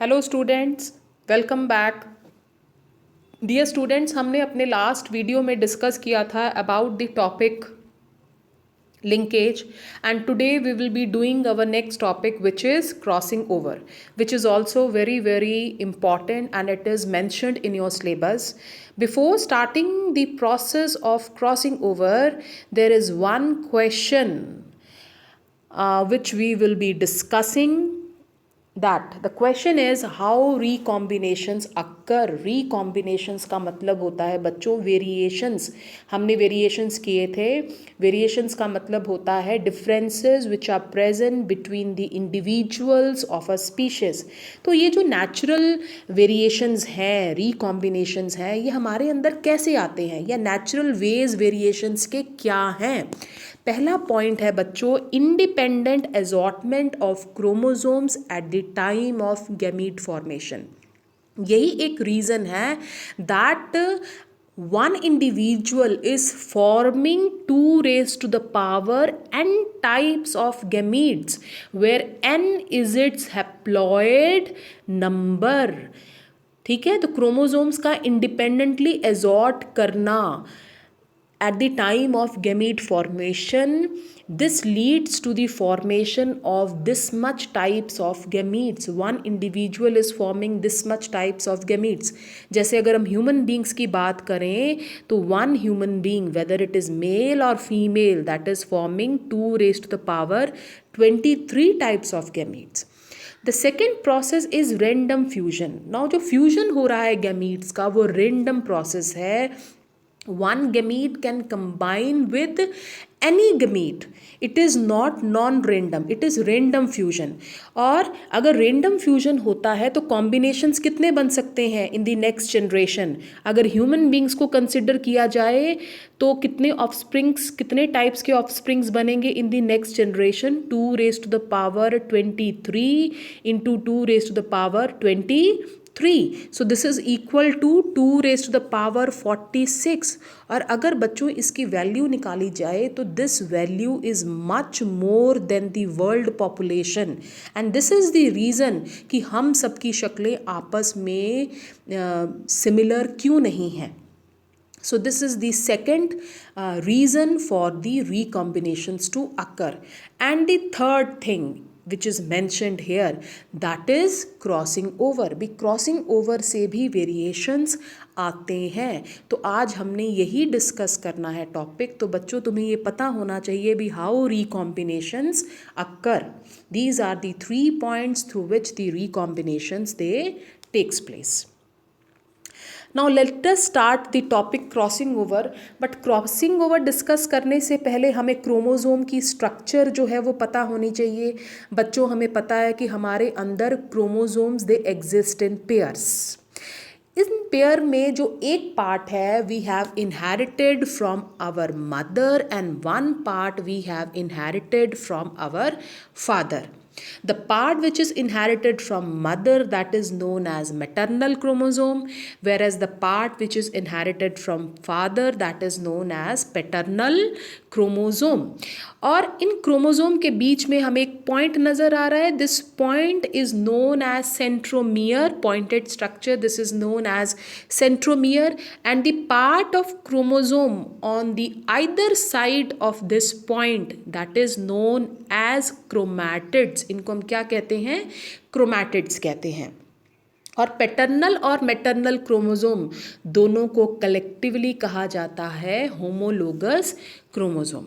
Hello students, welcome back. Dear students, हमने अपने last video में डिस्कस किया था about the topic linkage, and today we will be doing our next topic, which is crossing over, which is also very important, and it is mentioned in your syllabus. Before starting the process of crossing over, there is one question which we will be discussing. That the question is how recombinations occur. Recombinations का मतलब होता है बच्चों variations. हमने variations किए थे। Variations का मतलब होता है differences which are present between the individuals of a species. तो ये जो नेचुरल वेरिएशंस हैं, रिकॉम्बिनेशंस हैं, ये हमारे अंदर कैसे आते हैं, या नेचुरल वेज वेरिएशंस के क्या हैं। पहला पॉइंट है बच्चों, independent assortment of chromosomes at the time of gamete formation. यही एक रीज़न है that one individual is forming 2 raised to the power n types of gametes, where n is its haploid number। ठीक है, तो chromosomes का independently एजॉर्ट करना at the time of gamete formation, this leads to the formation of this much types of gametes. One individual is forming this much types of gametes. जैसे अगर हम human beings की बात करें तो one human being, whether it is male or female, that is forming 2 raised to the power 23 types of gametes. The second process is random fusion. Now जो fusion हो रहा है gametes का, वो random process है। One gamete can combine with any gamete. It is not non-random, it is random fusion. और अगर random fusion होता है तो combinations कितने बन सकते हैं in the next generation? अगर human beings को consider किया जाए तो कितने offsprings, कितने types के offsprings बनेंगे in the next generation? 2 raised to the power 23 into 2 raised to the power 23। So this is equal to 2 raised to the power 46। और अगर बच्चों इसकी वैल्यू निकाली जाए तो this value is much more than the world population, and this is the reason कि हम सबकी शक्लें आपस में सिमिलर क्यों नहीं हैं। So this is the second reason for the recombinations to occur. And the third thing which is mentioned here, that is crossing over। भी crossing over से भी variations आते हैं। तो आज हमने यही डिस्कस करना है टॉपिक। तो बच्चों तुम्हें ये पता होना चाहिए भी how recombinations occur. These are the 3 points through which the recombinations they takes place. Now let us start the topic crossing over, but crossing over discuss करने से पहले हमें क्रोमोसोम की स्ट्रक्चर जो है वो पता होनी चाहिए। बच्चों, हमें पता है कि हमारे अंदर chromosomes they exist in pairs. इन पेयर में जो एक पार्ट है we have inherited from our mother and one part we have inherited from our father. The part which is inherited from mother, that is known as maternal chromosome, whereas the part which is inherited from father, that is known as paternal chromosome। और इन chromosome के बीच में हमें एक point नज़र आ रहा है। This point is known as centromere, pointed structure, this is known as centromere, and the part of chromosome on the either side of this point, that is known as chromatids. इनको हम क्या कहते हैं? Chromatids कहते हैं। और paternal और maternal chromosome दोनों को कलेक्टिवली कहा जाता है होमोलोगस क्रोमोसोम।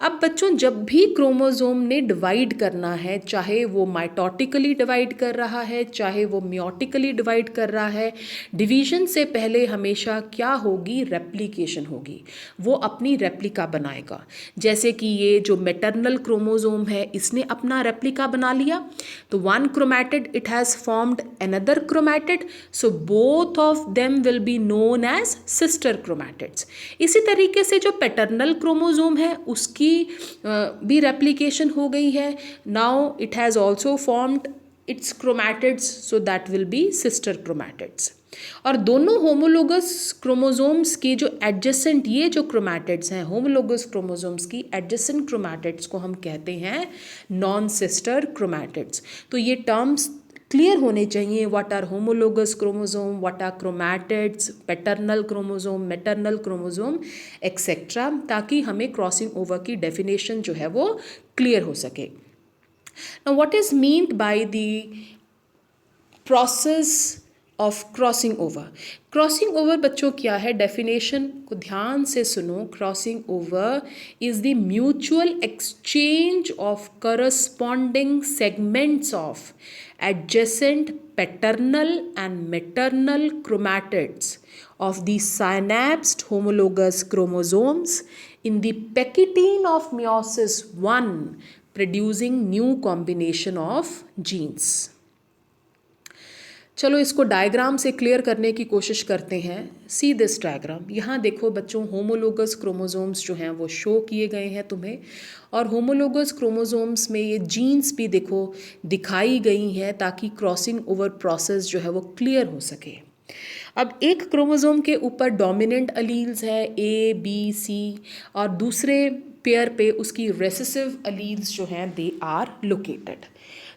अब बच्चों, जब भी क्रोमोसोम ने डिवाइड करना है, चाहे वो माइटोटिकली डिवाइड कर रहा है, चाहे वो मियोटिकली डिवाइड कर रहा है, डिवीजन से पहले हमेशा क्या होगी? रेप्लिकेशन होगी। वो अपनी रेप्लिका बनाएगा। जैसे कि ये जो मैटरनल क्रोमोसोम है, इसने अपना रेप्लिका बना लिया, तो one chromatid it has formed another chromatid, so both of them will be known as sister chromatids. इसी तरीके से जो पैटर्नल क्रोमोसोम है उसकी भी रेप्लिकेशन हो गई है। Now it has also formed it's chromatids, so that will be sister chromatids. और दोनों होमोलोगस क्रोमोसोम्स की जो एडजेसेंट ये जो क्रोमैटिड्स हैं, होमोलोगस क्रोमोसोम्स की एडजेसेंट क्रोमैटिड्स को हम कहते हैं नॉन सिस्टर क्रोमैटिड्स। तो ये टर्म्स क्लियर होने चाहिए। What are homologous chromosome, what are chromatids, paternal chromosome, maternal chromosome etcetera, ताकि हमें क्रॉसिंग ओवर की डेफिनेशन जो है वो क्लियर हो सके। Now what is meant by the process of crossing over. Crossing over बच्चों क्या है, डेफिनेशन को ध्यान से सुनो। Crossing over is the mutual exchange of corresponding segments of adjacent paternal and maternal chromatids of the synapsed homologous chromosomes in the pectine of meiosis 1, producing new combination of genes। चलो इसको diagram से clear करने की कोशिश करते हैं। See this diagram. यहाँ देखो बच्चों, होमोलोगस क्रोमोसोम्स जो हैं वो शो किए गए हैं तुम्हें, और होमोलोगस क्रोमोसोम्स में ये जीन्स भी देखो दिखाई गई हैं, ताकि क्रॉसिंग ओवर प्रोसेस जो है वो क्लियर हो सके। अब एक क्रोमोसोम के ऊपर डोमिनेंट अलील्स है ए बी सी, और दूसरे पेयर पे उसकी रेसेसिव अलील्स जो हैं दे आर लोकेटेड।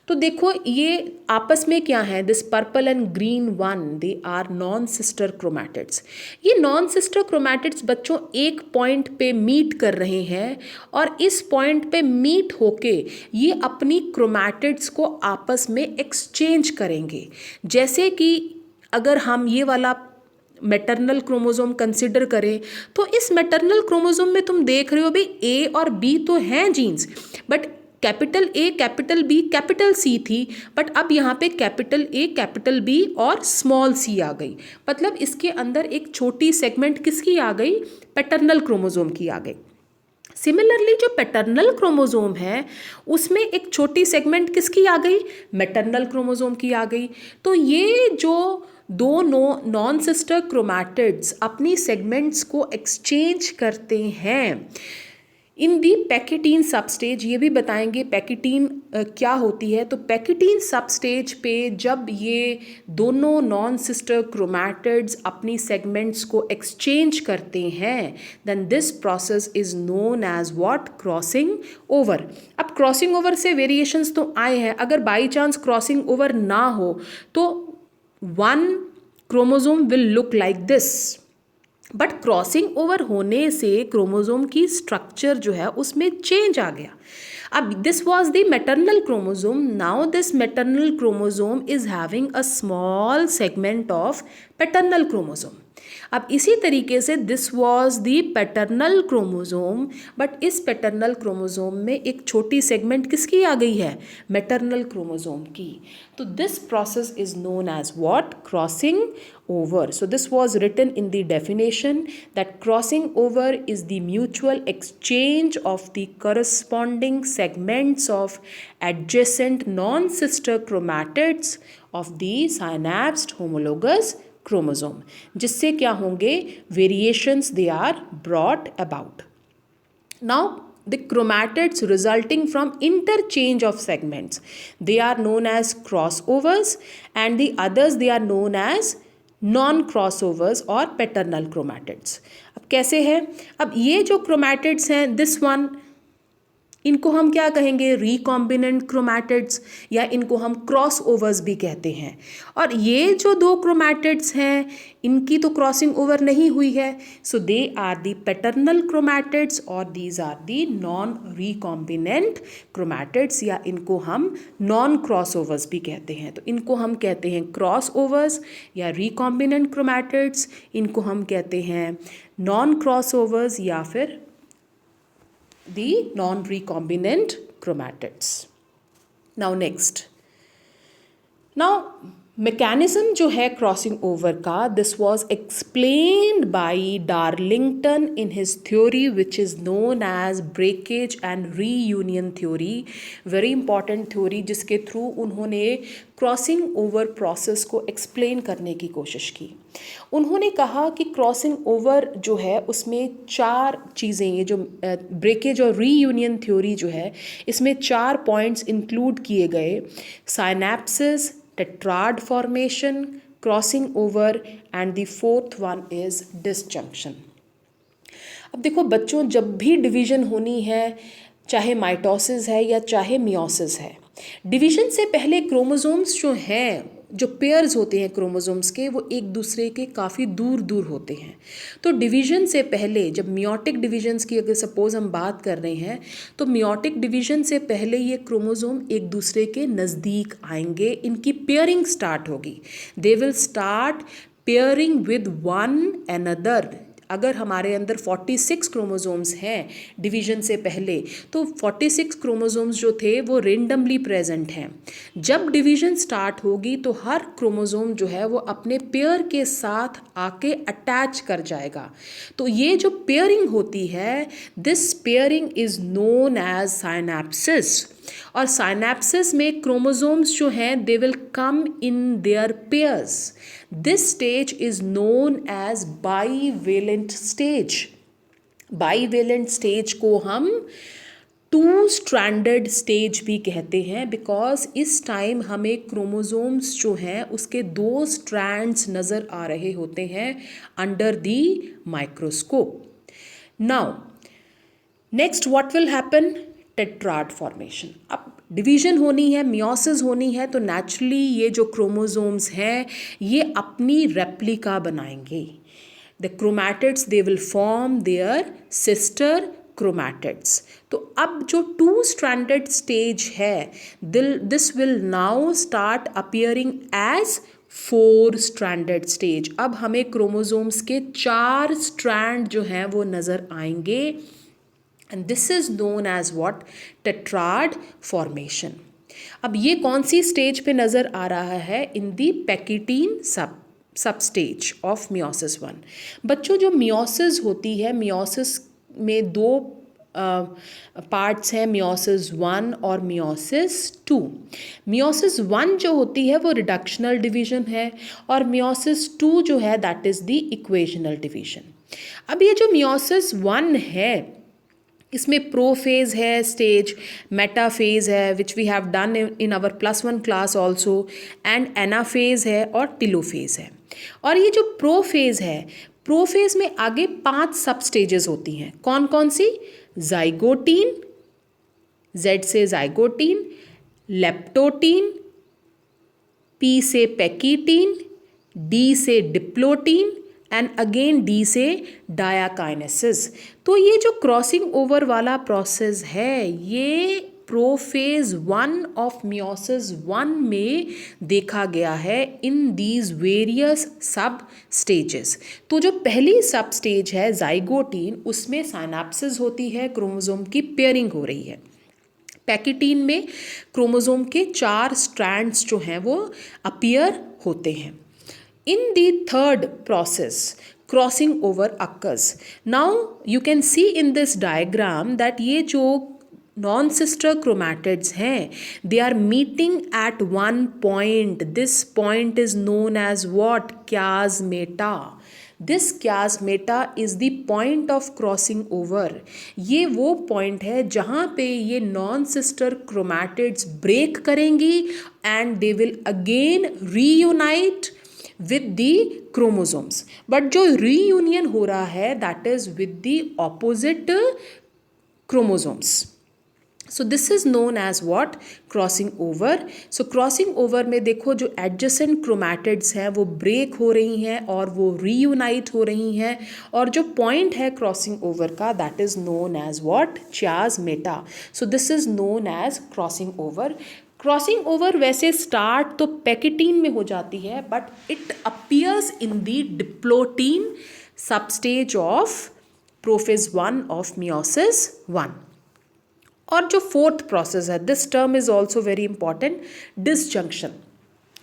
तो देखो ये आपस में क्या है, this purple and green one, they are non sister chromatids. ये नॉन सिस्टर क्रोमैटिड्स बच्चों एक पॉइंट पे मीट कर रहे हैं, और इस पॉइंट पे मीट होके ये अपनी क्रोमैटिड्स को आपस में एक्सचेंज करेंगे। जैसे कि अगर हम ये वाला मैटरनल क्रोमोसोम कंसिडर करें, तो इस मैटरनल क्रोमोसोम में तुम देख रहे हो भाई ए और बी तो हैं genes, but capital A, capital B, capital C थी, बट अब यहाँ पे कैपिटल ए, कैपिटल बी और स्मॉल सी आ गई। मतलब इसके अंदर एक छोटी सेगमेंट किसकी आ गई, पैटर्नल क्रोमोसोम की आ गई। सिमिलरली जो पैटर्नल क्रोमोसोम है उसमें एक छोटी सेगमेंट किसकी आ गई, मैटरनल क्रोमोसोम की आ गई। तो ये जो दो नॉन सिस्टर क्रोमैटिड्स अपनी सेगमेंट्स को एक्सचेंज करते हैं इन दी पैकेटीन सबस्टेज। ये भी बताएंगे पैकेटीन क्या होती है। तो पैकेटीन सबस्टेज पे जब ये दोनों नॉन सिस्टर क्रोमैटिड्स अपनी सेगमेंट्स को एक्सचेंज करते हैं, then this process is known as what, crossing over. अब क्रॉसिंग ओवर से वेरिएशंस तो आए हैं, अगर बाई चांस क्रॉसिंग ओवर ना हो तो one chromosome will look like this, but crossing over होने से क्रोमोसोम की स्ट्रक्चर जो है उसमें चेंज आ गया। अब this was the maternal chromosome, now this maternal chromosome is having a small segment of paternal chromosome. अब इसी तरीके से this was the paternal chromosome, but इस पैटर्नल क्रोमोसोम में एक छोटी सेगमेंट किसकी आ गई है, मैटरनल क्रोमोसोम की। तो this process is known as what, crossing over. So this was written in the definition that crossing over is the mutual exchange of the corresponding segments of adjacent non-sister chromatids of the synapsed homologous chromosome, जिससे क्या होंगे, variations they are brought about. Now the chromatids resulting from interchange of segments, they are known as crossovers, and the others they are known as non crossovers और paternal chromatids. अब कैसे है, अब ये जो क्रोमैटिड्स हैं दिस वन, इनको हम क्या कहेंगे, रिकॉम्बिनेंट क्रोमैटिड्स, या इनको हम क्रॉस ओवर्स भी कहते हैं। और ये जो दो क्रोमैटिड्स हैं इनकी तो क्रॉसिंग ओवर नहीं हुई है, so they are the paternal chromatids और these are the non recombinant chromatids, या इनको हम नॉन क्रॉस ओवर्स भी कहते हैं। तो इनको हम कहते हैं क्रॉस ओवर्स या रिकॉम्बिनेंट क्रोमैटिड्स, इनको हम कहते हैं नॉन क्रॉस ओवर्स या फिर the non-recombinant chromatids. Now next, now mechanism जो है क्रॉसिंग ओवर का, this was explained by Darlington in his theory which is known as breakage and reunion theory. Very important theory जिसके through उन्होंने crossing over process को explain करने की कोशिश की। उन्होंने कहा कि क्रॉसिंग ओवर जो है उसमें चार चीज़ें, ये जो ब्रेकेज और रीयूनियन थ्योरी जो है इसमें चार पॉइंट्स इंक्लूड किए गए, synapsis, tetrad formation, crossing over and the fourth one is disjunction. अब देखो बच्चों, जब भी डिवीजन होनी है, चाहे माइटोसिस है या चाहे मियोसिस है, डिवीजन से पहले क्रोमोसोम्स जो हैं, जो पेयर्स होते हैं क्रोमोसोम्स के, वो एक दूसरे के काफ़ी दूर दूर होते हैं। तो डिवीजन से पहले, जब मियोटिक डिवीजन्स की अगर सपोज हम बात कर रहे हैं, तो मियोटिक डिवीजन से पहले ये क्रोमोसोम एक दूसरे के नज़दीक आएंगे, इनकी पेयरिंग स्टार्ट होगी। They will start pairing with one another. अगर हमारे अंदर 46 क्रोमोसोम्स हैं डिवीजन से पहले, तो 46 क्रोमोसोम्स जो थे वो रेंडमली प्रेजेंट हैं। जब डिवीजन स्टार्ट होगी तो हर क्रोमोसोम जो है वो अपने पेयर के साथ आके अटैच कर जाएगा। तो ये जो पेयरिंग होती है, this pairing is known as synapsis. और साइनेप्सिस में क्रोमोसोम्स जो हैं they will come in their pairs. This stage is known as bivalent stage. Bivalent stage को हम टू स्ट्रैंडेड स्टेज भी कहते हैं, बिकॉज इस टाइम हमें क्रोमोसोम्स जो हैं उसके दो स्ट्रैंड्स नज़र आ रहे होते हैं under the microscope. Now next what will happen? Tetrad formation. अब डिवीजन होनी है, मियोसिस होनी है, तो नेचुरली ये जो क्रोमोसोम्स हैं ये अपनी रेप्लिका बनाएंगे। The chromatids they will form their sister chromatids. तो अब जो टू स्ट्रैंडेड स्टेज है, this will now start appearing as four stranded stage. अब हमें क्रोमोसोम्स के 4 स्ट्रैंड जो हैं वो नज़र आएंगे, and this is known as what? Tetrad formation. अब ये कौन सी स्टेज पे नज़र आ रहा है? इन दी पैकिटीन सब स्टेज ऑफ मियोसिस 1। बच्चों, जो मियोसिस होती है, मियोसिस में दो पार्ट्स हैं, मियोसिस 1 और मियोसिस 2। मियोसिस 1 जो होती है वो रिडक्शनल डिवीजन है, और मियोसिस 2 जो है that is the equational division. अब ये जो मियोसिस 1 है, इसमें प्रोफेज है स्टेज, मेटाफेज है which we have done in our +1 class also, and anaphase है और टिलोफेज है। और ये जो प्रोफेज है, प्रोफेज में आगे 5 सब स्टेजेस होती हैं। कौन कौन सी? जाइगोटीन, Z से जाइगोटीन, लेप्टोटीन, P से पैकीटीन, D से डिप्लोटीन, एंड अगेन डी से डायाकाइनेसिस। तो ये जो क्रॉसिंग ओवर वाला प्रोसेस है, ये प्रोफेज 1 ऑफ मियोसिस 1 में देखा गया है इन दीज वेरियस सब स्टेजेस। तो जो पहली सब स्टेज है जाइगोटीन, उसमें साइनेप्सिस होती है, क्रोमोसोम की पेयरिंग हो रही है। पैकिटीन में क्रोमोसोम के 4 स्ट्रैंड्स जो हैं वो अपीयर होते हैं। In the third process, crossing over occurs. Now you can see in this diagram that ये जो non-sister chromatids हैं, they are meeting at one point. This point is known as what? Chiasmata. This chiasmata is the point of crossing over. ये वो point है जहाँ पे ये non-sister chromatids break करेंगी and they will again reunite with the chromosomes. but जो reunion हो रहा है that is with the opposite chromosomes. so this is known as what? crossing over. so crossing over में देखो जो adjacent chromatids हैं वो break हो रही हैं और वो reunite हो रही हैं, और जो point है crossing over का that is known as what? chiasmata. so this is known as crossing over. Crossing over वैसे स्टार्ट तो पैकिटीन में हो जाती है, but it appears in the diplotene sub stage of prophase 1 of meiosis 1। और जो fourth process है, this term is also very important, disjunction.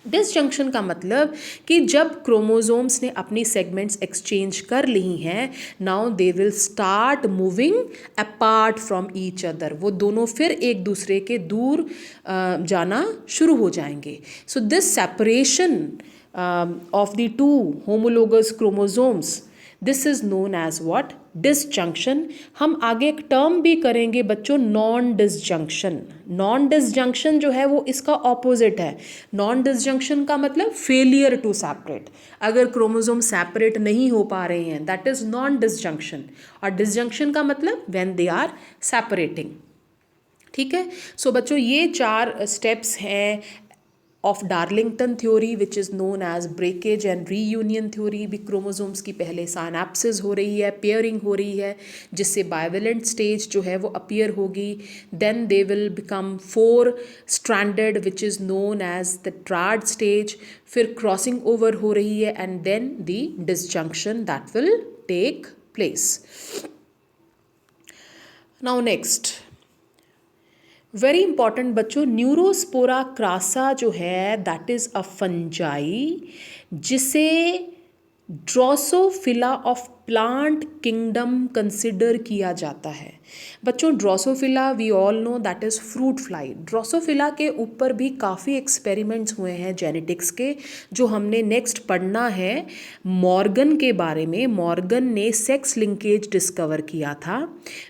Disjunction का मतलब कि जब क्रोमोसोम्स ने अपनी सेगमेंट्स एक्सचेंज कर ली हैं, now they will start moving apart from each other. वो दोनों फिर एक दूसरे के दूर जाना शुरू हो जाएंगे। So this separation of the 2 homologous chromosomes, this is known as what? Disjunction. हम आगे एक टर्म भी करेंगे बच्चों, नॉन डिसजंक्शन। नॉन डिसजंक्शन जो है वो इसका ऑपोजिट है। नॉन डिसजंक्शन का मतलब फेलियर टू सेपरेट। अगर क्रोमोसोम सेपरेट नहीं हो पा रहे हैं, दैट इज नॉन डिसजंक्शन। और डिसजंक्शन का मतलब व्हेन दे आर सेपरेटिंग। ठीक है। सो बच्चों ये 4 स्टेप्स हैं of Darlington theory which is known as breakage and reunion theory. भी क्रोमोसोम्स की पहले साइनेप्सिस हो रही है, पेयरिंग हो रही है, जिससे बाइवेलेंट स्टेज जो है वो अपीयर होगी। Then they will become 4 stranded which is known as the tetrad stage. फिर क्रॉसिंग ओवर हो रही है and then the disjunction that will take place. Now next very important बच्चों, न्यूरोस्पोरा क्रासा जो है दैट इज़ अ फंजाई जिसे Drosophila of plant kingdom consider किया जाता है। बच्चों Drosophila we all know that is fruit fly. Drosophila के ऊपर भी काफ़ी एक्सपेरिमेंट्स हुए हैं जेनेटिक्स के, जो हमने नेक्स्ट पढ़ना है मॉर्गन के बारे में। मॉर्गन ने सेक्स लिंकेज डिस्कवर किया था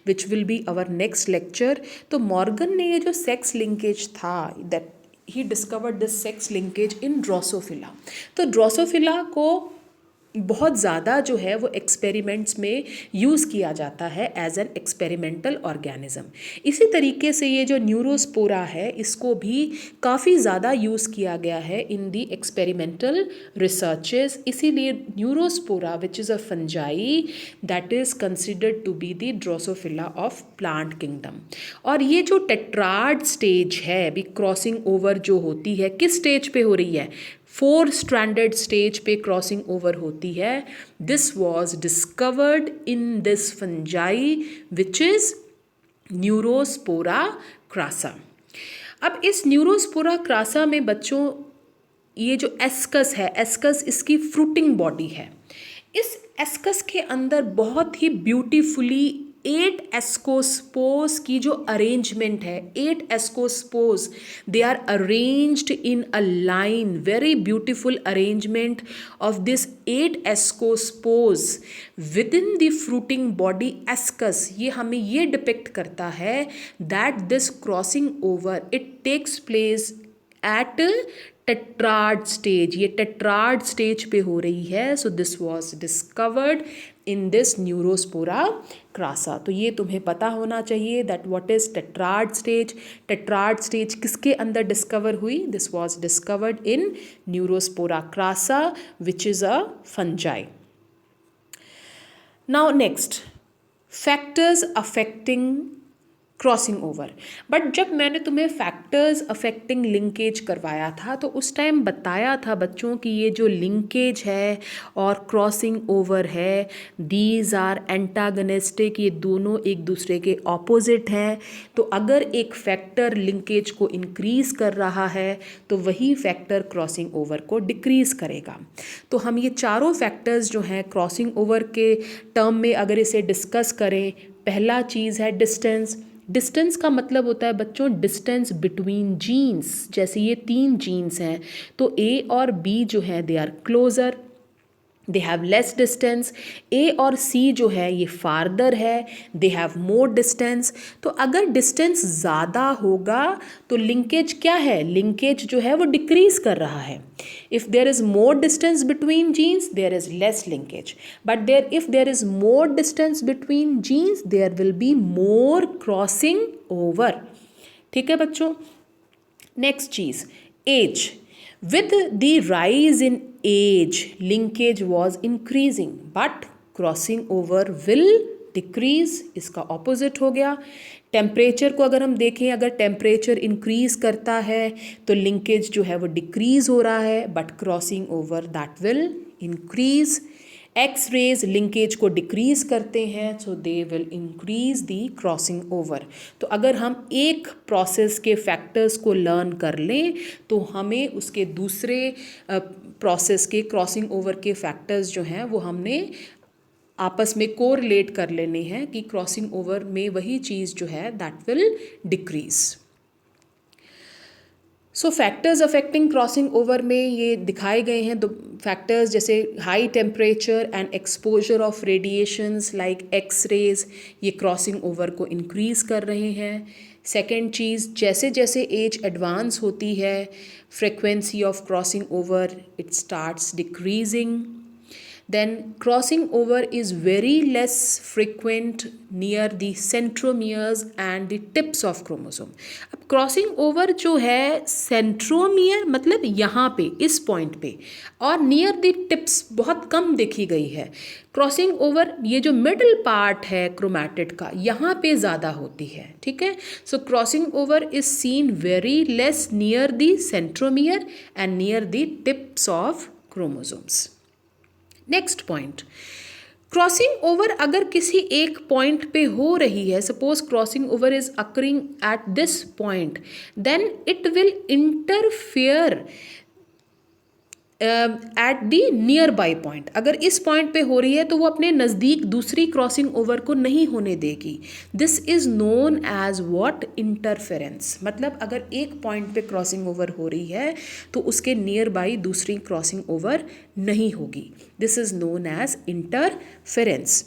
which will be our next lecture. तो मॉर्गन ने ये जो सेक्स लिंकेज था that he discovered this sex linkage in drosophila. तो ड्रोसोफिला को बहुत ज़्यादा जो है वो एक्सपेरिमेंट्स में यूज़ किया जाता है एज एन एक्सपेरिमेंटल ऑर्गेनिज्म। इसी तरीके से ये जो न्यूरोस्पोरा है इसको भी काफ़ी ज़्यादा यूज़ किया गया है इन दी एक्सपेरिमेंटल रिसर्चेस। इसीलिए neurospora which is a fungi that is considered to be the drosophila of plant kingdom. और ये जो टेट्राड स्टेज है भी क्रॉसिंग ओवर जो होती है किस स्टेज पे हो रही है? 4 स्ट्रैंडेड स्टेज पे क्रॉसिंग ओवर होती है। This was discovered in this fungi which is Neurospora crassa. अब इस न्यूरोस्पोरा क्रासा में बच्चों ये जो एस्कस है, एस्कस इसकी फ्रूटिंग बॉडी है। इस एस्कस के अंदर बहुत ही ब्यूटीफुली 8 एस्कोस्पोर्स की जो अरेंजमेंट है, 8 ascospores they are arranged in a line, very beautiful arrangement of this 8 ascospores within the fruiting body ascus. ये हमें ये डिपिक्ट करता है that this crossing over it takes place at tetrad stage. ये tetrad stage पे हो रही है। So this was discovered in this neurospora crassa. तो ये तुम्हें पता होना चाहिए that what is tetrad stage. Tetrad stage किसके अंदर डिस्कवर हुई? This was discovered in Neurospora crassa which is a fungi. Now next factors affecting crossing over. But जब मैंने तुम्हें फैक्टर्स अफेक्टिंग लिंकेज करवाया था तो उस टाइम बताया था बच्चों कि ये जो लिंकेज है और क्रॉसिंग ओवर है दीज आर एंटागनिस्टिक, ये दोनों एक दूसरे के ऑपोजिट हैं। तो अगर एक फैक्टर लिंकेज को इंक्रीज़ कर रहा है तो वही फैक्टर क्रॉसिंग ओवर को डिक्रीज़ करेगा। तो हम ये चारों फैक्टर्स जो हैं क्रॉसिंग ओवर के टर्म में अगर इसे डिस्कस करें, पहला चीज़ है डिस्टेंस। डिस्टेंस का मतलब होता है बच्चों डिस्टेंस बिटवीन जीन्स। जैसे ये 3 जीन्स हैं तो ए और बी जो है they are closer, they have less distance. A और सी जो है ये फार्दर है, दे हैव मोर डिस्टेंस। तो अगर डिस्टेंस ज़्यादा होगा तो लिंकेज क्या है? लिंकेज जो है वो डिक्रीज़ कर रहा है। If there is more distance between genes there is less linkage, but if there is more distance between genes there will be more crossing over. ठीक है बच्चों। नेक्स्ट चीज़ age. With the rise in age, linkage was increasing, but crossing over will decrease। इसका opposite हो गया। Temperature को अगर हम देखें, अगर टेम्परेचर इंक्रीज़ करता है तो लिंकेज जो है वो डिक्रीज़ हो रहा है, but crossing over that will increase. X rays linkage को डिक्रीज़ करते हैं so they will increase the crossing over. तो अगर हम एक प्रोसेस के फैक्टर्स को लर्न कर लें तो हमें उसके दूसरे प्रोसेस के क्रॉसिंग ओवर के फैक्टर्स जो हैं वो हमने आपस में कोरिलेट कर लेने हैं कि क्रॉसिंग ओवर में वही चीज़ जो है that will decrease. So factors affecting crossing over में ये दिखाए गए हैं दो फैक्टर्स, जैसे high temperature and exposure of radiations like X rays, ये क्रॉसिंग ओवर को इंक्रीज़ कर रहे हैं। सेकेंड चीज़, जैसे जैसे एज एडवांस होती है frequency of crossing over it starts decreasing. Then crossing over is very less frequent near the centromeres and the tips of chromosome. अब क्रॉसिंग ओवर जो है सेंट्रोमियर मतलब यहाँ पे इस पॉइंट पे, और नियर द टिप्स बहुत कम देखी गई है। क्रॉसिंग ओवर ये जो मिडल पार्ट है क्रोमैटिड का, यहाँ पे ज़्यादा होती है, ठीक है। So crossing over is seen very less near the centromere and near the tips of chromosomes. Next point, crossing over अगर किसी एक पॉइंट पे हो रही है, suppose crossing over is occurring at this point, then it will interfere at the nearby point. अगर इस point पे हो रही है तो वो अपने नज़दीक दूसरी क्रॉसिंग ओवर को नहीं होने देगी। This is known as what, interference. मतलब अगर एक पॉइंट पे क्रॉसिंग ओवर हो रही है तो उसके नियर बाई दूसरी क्रॉसिंग ओवर नहीं होगी। This is known as interference.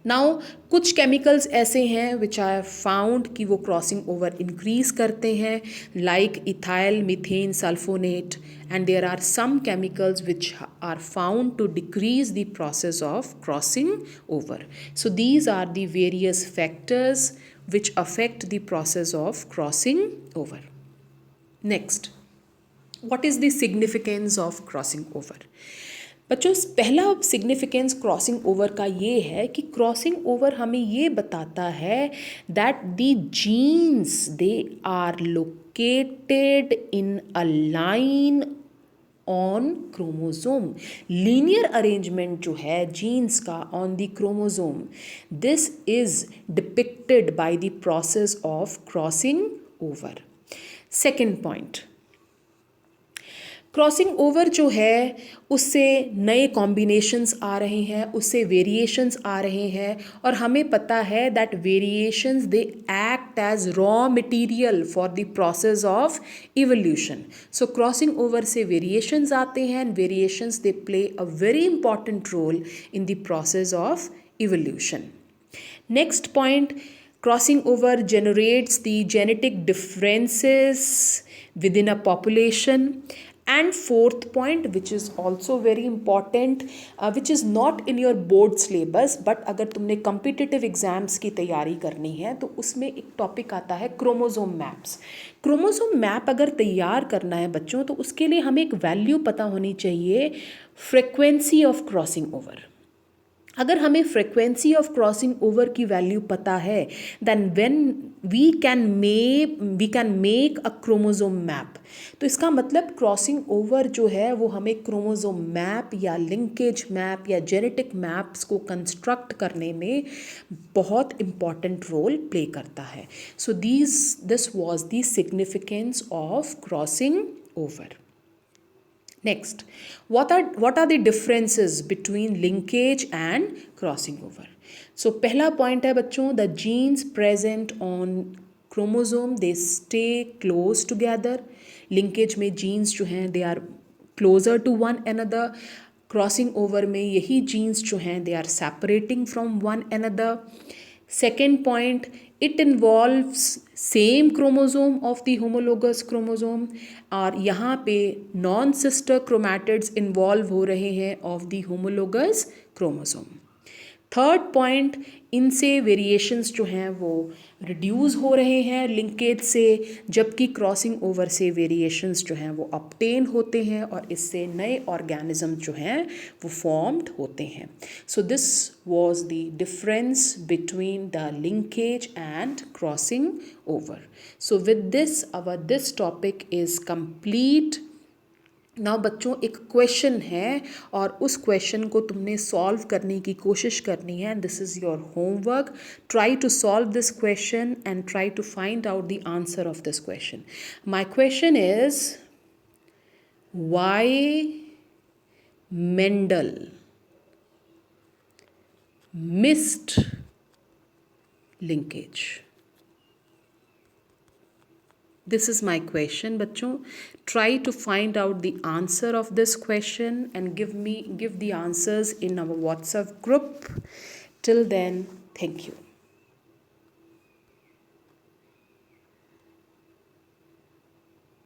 Now कुछ केमिकल्स ऐसे हैं विच आई फाउंड कि वो क्रॉसिंग ओवर इंक्रीज करते हैं, like ethyl methane sulphonate, and there are some chemicals which are found to decrease the process of crossing over. So these are the various factors which affect the process of crossing over. Next, what is the significance of crossing over? बच्चों, पहला significance crossing over का ये है कि crossing over हमें ये बताता है that the genes they are located in a line on chromosome. Linear arrangement जो है जीन्स का on the chromosome, this is depicted by the process of crossing over. Second point, crossing over जो है उससे नए कॉम्बिनेशंस आ रहे हैं, उससे वेरिएशंस आ रहे हैं, और हमें पता है that variations they act as raw material for the process of evolution. So crossing over से वेरिएशंस आते हैं and variations they play a very important role in the process of evolution. Next point, crossing over generates the genetic differences within a population. And fourth point, which is also very important, which is not in your board syllabus, but अगर तुमने competitive exams की तैयारी करनी है तो उसमें एक topic आता है क्रोमोसोम मैप्स। क्रोमोसोम मैप अगर तैयार करना है बच्चों तो उसके लिए हमें एक वैल्यू पता होनी चाहिए, फ्रिक्वेंसी ऑफ क्रॉसिंग ओवर। अगर हमें फ्रिक्वेंसी ऑफ क्रॉसिंग ओवर की वैल्यू पता है, then when we can make a chromosome map. तो इसका मतलब क्रॉसिंग ओवर जो है वो हमें क्रोमोसोम मैप या लिंकेज मैप या जेनेटिक मैप्स को कंस्ट्रक्ट करने में बहुत इम्पॉर्टेंट रोल प्ले करता है। So this was the significance of crossing over. Next, what are the differences between linkage and crossing over? So पहला point है बच्चों, the genes present on chromosome they stay close together. Linkage में genes जो हैं they are closer to one another. Crossing over में यही genes जो हैं they are separating from one another. Second point, it involves same chromosome of the homologous chromosome, और यहाँ पे नॉन सिस्टर क्रोमैटिड्स इन्वॉल्व हो रहे हैं of the homologous chromosome. Third point, इनसे वेरिएशंस जो हैं वो रिड्यूस हो रहे हैं लिंकेज से, जबकि क्रॉसिंग ओवर से वेरिएशंस जो हैं वो ऑब्टेन होते हैं और इससे नए ऑर्गेनिज्म जो हैं वो फॉर्म्ड होते हैं। सो this was the difference between the linkage and crossing over. So with this this topic is complete. Now बच्चों, एक क्वेश्चन है और उस क्वेश्चन को तुमने सॉल्व करने की कोशिश करनी है, and this is your homework. Try to solve this question and try to find out the answer of this question. My question is, why Mendel missed linkage? This is my question, बच्चों. Try to find out the answer of this question and give the answers in our WhatsApp group. Till then, thank you.